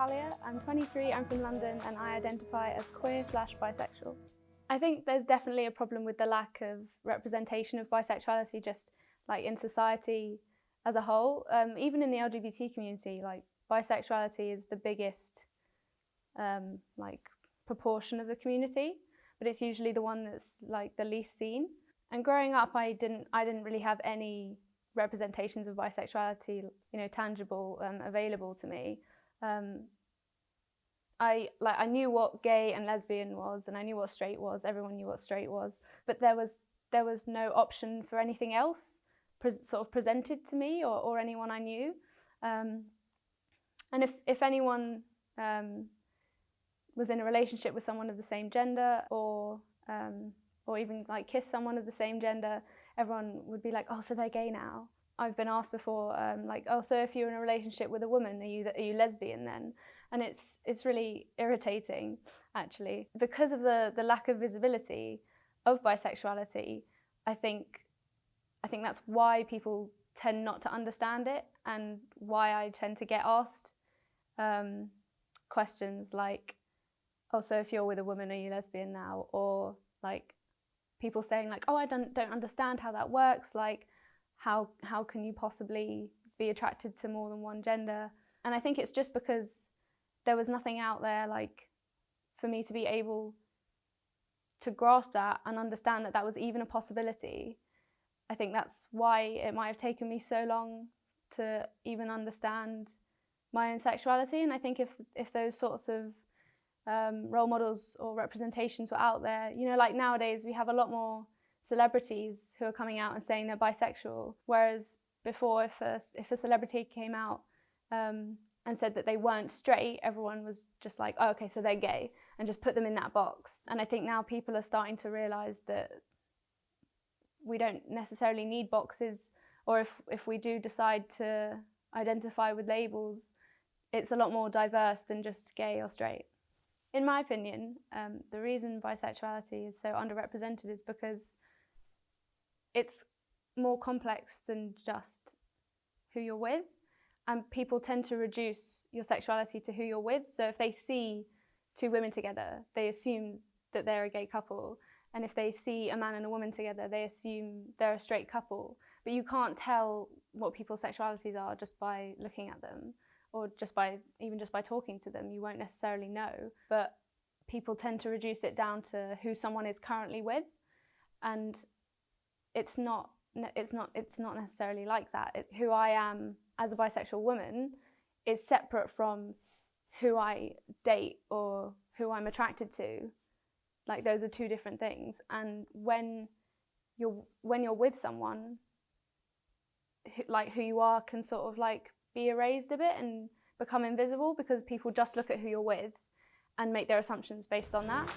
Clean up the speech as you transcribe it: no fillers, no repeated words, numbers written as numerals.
Talya. I'm 23, I'm from London, and I identify as queer/bisexual. I think there's definitely a problem with the lack of representation of bisexuality just like in society as a whole. Even in the LGBT community, like bisexuality is the biggest like proportion of the community, but it's usually the one that's like the least seen. And growing up, I didn't really have any representations of bisexuality, tangible, available to me. I knew what gay and lesbian was, and I knew what straight was. Everyone knew what straight was, but there was no option for anything else sort of presented to me or anyone I knew. And if anyone was in a relationship with someone of the same gender, or even like kiss someone of the same gender, everyone would be like, oh, so they're gay now. I've been asked before, like, oh, so if you're in a relationship with a woman, are you lesbian then? And it's really irritating, actually. Because of the lack of visibility of bisexuality, I think that's why people tend not to understand it, and why I tend to get asked questions like, oh, so if you're with a woman, are you lesbian now? Or like people saying like, oh, I don't understand how that works. Like, how can you possibly be attracted to more than one gender? And I think it's just because there was nothing out there like for me to be able to grasp that and understand that that was even a possibility. I think that's why it might have taken me so long to even understand my own sexuality. And I think if those sorts of role models or representations were out there, like nowadays we have a lot more celebrities who are coming out and saying they're bisexual, whereas before, if a celebrity came out and said that they weren't straight, everyone was just like, oh, okay, so they're gay, and just put them in that box. And I think now people are starting to realise that we don't necessarily need boxes, or if we do decide to identify with labels, it's a lot more diverse than just gay or straight. In my opinion, the reason bisexuality is so underrepresented is because it's more complex than just who you're with, and people tend to reduce your sexuality to who you're with. So if they see two women together, they assume that they're a gay couple, and if they see a man and a woman together, they assume they're a straight couple. But you can't tell what people's sexualities are just by looking at them, or even just by talking to them. You won't necessarily know, but people tend to reduce it down to who someone is currently with, and it's not necessarily like that. Who I am as a bisexual woman is separate from who I date or who I'm attracted to. Like, those are two different things. And when you're with someone, who you are can sort of like be erased a bit and become invisible, because people just look at who you're with and make their assumptions based on that.